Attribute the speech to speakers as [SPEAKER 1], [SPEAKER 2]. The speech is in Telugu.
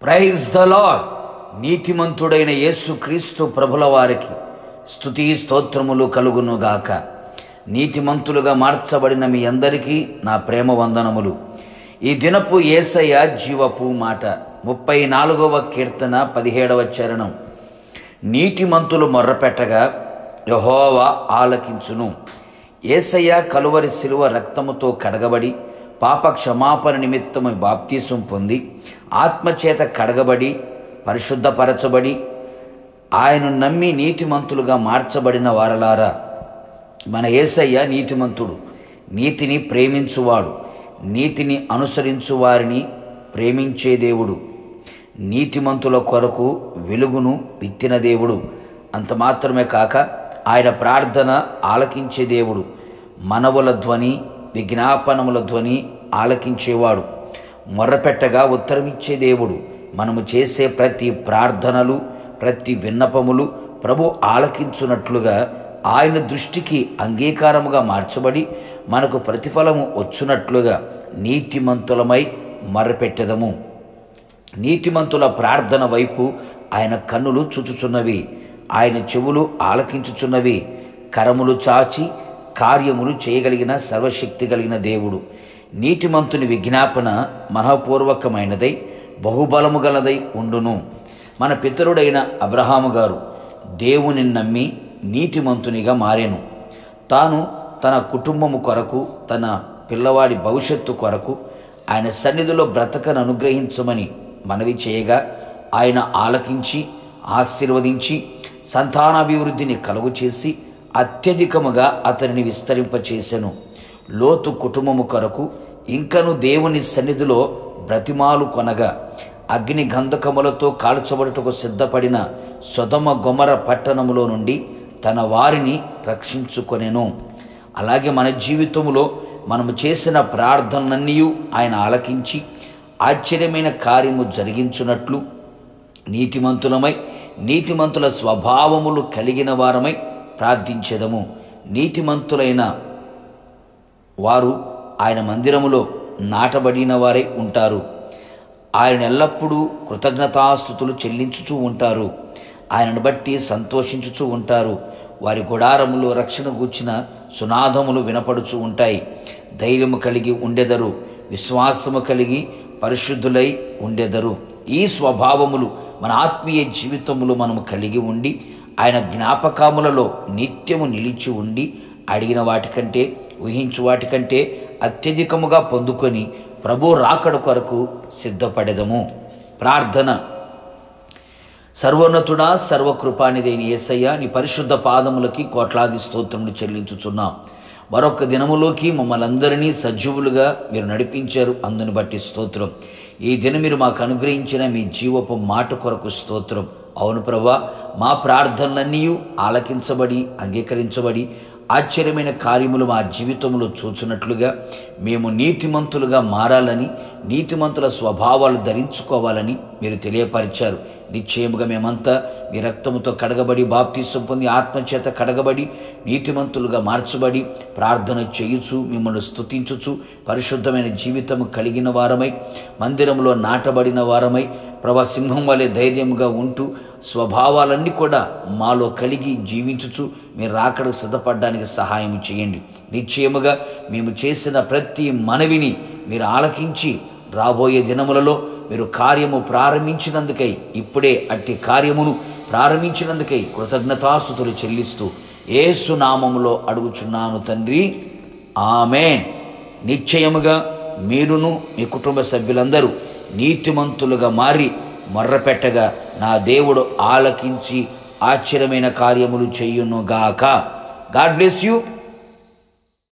[SPEAKER 1] Praise the lord. నీతిమంతుడైన యేసుక్రీస్తు ప్రభుల వారికి స్తుతి స్తోత్రములు కలుగునుగాక. నీతిమంతులుగా మార్చబడిన మీ అందరికీ నా ప్రేమ వందనములు. ఈ దినపు యేసయ్య జీవపు మాట 34వ కీర్తన 17వ చరణం. నీతిమంతులు మొర్రపెట్టగా యెహోవా ఆలకించును. యేసయ్య కలువరి శిలువ రక్తముతో కడగబడి పాప క్షమాపణ నిమిత్తము బాప్తీసం పొంది ఆత్మచేత కడగబడి పరిశుద్ధపరచబడి ఆయన నమ్మి నీతిమంతులుగా మార్చబడిన వారలారా, మన యేసయ్య నీతిమంతుడు, నీతిని ప్రేమించువాడు, నీతిని అనుసరించు వారిని ప్రేమించే దేవుడు, నీతిమంతుల కొరకు వెలుగును విత్తిన దేవుడు. అంత మాత్రమే కాక ఆయన ప్రార్థన ఆలకించే దేవుడు, మనవుల ధ్వని విజ్ఞాపనముల ధ్వని ఆలకించేవాడు, మొర్రపెట్టగా ఉత్తరమిచ్చే దేవుడు. మనము చేసే ప్రతి ప్రార్థనలు ప్రతి విన్నపములు ప్రభు ఆలకించున్నట్లుగా ఆయన దృష్టికి అంగీకారముగా మార్చబడి మనకు ప్రతిఫలము వచ్చునట్లుగా నీతిమంతులమై మొర్రపెట్టెదము. నీతిమంతుల ప్రార్థన వైపు ఆయన కన్నులు చూచుచున్నవి, ఆయన చెవులు ఆలకించుచున్నవి. కరములు చాచి కార్యములు చేయగలిగిన సర్వశక్తి కలిగిన దేవుడు. నీతిమంతుని విజ్ఞాపన మనఃపూర్వకమైనదై బహుబలము గలదై ఉండును. మన పితరుడైన అబ్రహాము గారు దేవుని నమ్మి నీతిమంతునిగా మారెను. తాను తన కుటుంబము కొరకు, తన పిల్లవాడి భవిష్యత్తు కొరకు ఆయన సన్నిధిలో బ్రతకను అనుగ్రహించమని మనవి చేయగా ఆయన ఆలకించి ఆశీర్వదించి సంతానాభివృద్ధిని కలుగు చేసి అత్యధికముగా అతనిని విస్తరింపచేసెను. లోతు కుటుంబము కొరకు ఇంకను దేవుని సన్నిధిలో బ్రతిమాలు కొనగా అగ్ని గంధకములతో కాల్చబడుటకు సిద్ధపడిన సొదొమ గొమొర పట్టణములో నుండి తన వారిని రక్షించుకొనెను. అలాగే మన జీవితంలో మనము చేసిన ప్రార్థనలన్నీ ఆయన ఆలకించి ఆశ్చర్యమైన కార్యము జరిగించున్నట్లు నీతిమంతులమై నీతిమంతుల స్వభావములు కలిగిన వారమై ప్రార్థించెదము. నీతిమంతులైన వారు ఆయన మందిరములో నాటబడిన వారై ఉంటారు. ఆయన ఎల్లప్పుడూ కృతజ్ఞతాస్తుతులు చెల్లించుచూ ఉంటారు. ఆయనను బట్టి సంతోషించుచూ ఉంటారు. వారి గుడారములో రక్షణ గూర్చిన సునాదములు వినపడుచూ ఉంటాయి. ధైర్యము కలిగి ఉండెదరు, విశ్వాసము కలిగి పరిశుద్ధులై ఉండెదరు. ఈ స్వభావములు మన ఆత్మీయ జీవితములో మనము కలిగి ఉండి ఆయన జ్ఞాపకములలో నిత్యము నిలిచి ఉండి అడిగిన వాటికంటే ఊహించు వాటికంటే అత్యధికముగా పొందుకొని ప్రభు రాకడ కొరకు సిద్ధపడెదము. ప్రార్థన. సర్వోన్నతుడా సర్వకృపానిదైన యేసయ్య, నీ పరిశుద్ధ పాదములకి కోట్లాది స్తోత్రములు చెల్లించుచున్నాం. మరొక దినములోకి మమ్మల్ని అందరినీ సజీవులుగా మీరు నడిపించారు, అందుని బట్టి స్తోత్రం. ఈ దినం మీరు మాకు అనుగ్రహించిన మీ జీవపు మాట కొరకు స్తోత్రం. అవును ప్రభువా, మా ప్రార్థనలన్నీ ఆలకించబడి అంగీకరించబడి ఆశ్చర్యమైన కార్యములు మా జీవితంలో చూచున్నట్లుగా మేము నీతిమంతులుగా మారాలని, నీతిమంతుల స్వభావాలు ధరించుకోవాలని మీరు తెలియపరిచారు. నిశ్చయముగా మేమంతా మీ రక్తముతో కడగబడి బాప్తీసం పొంది ఆత్మచేత కడగబడి నీతిమంతులుగా మార్చబడి ప్రార్థన చేయుచు మిమ్మల్ని స్తుతించుచు పరిశుద్ధమైన జీవితము కలిగిన వారమై మందిరంలో నాటబడిన వారమై ప్రభా సింహం వలె ధైర్యముగా ఉంటూ స్వభావాలన్నీ కూడా మాలో కలిగి జీవించుచు మీరు రాకడకు సిద్ధపడడానికి సహాయం చేయండి. నిశ్చయముగా మేము చేసిన ప్రతి మనవిని మీరు ఆలకించి రాబోయే దినములలో మీరు కార్యము ప్రారంభించినందుకై, ఇప్పుడే అట్టి కార్యమును ప్రారంభించినందుకై కృతజ్ఞతాస్తుతులు చెల్లిస్తూ యేసు నామములో అడుగుచున్నాను తండ్రి, ఆమేన్. నిశ్చయముగా మీరును మీ కుటుంబ సభ్యులందరూ నీతిమంతులుగా మారి మొర్రపెట్టగా నా దేవుడు ఆలకించి ఆశ్చర్యమైన కార్యములు చేయునుగాక. God bless you.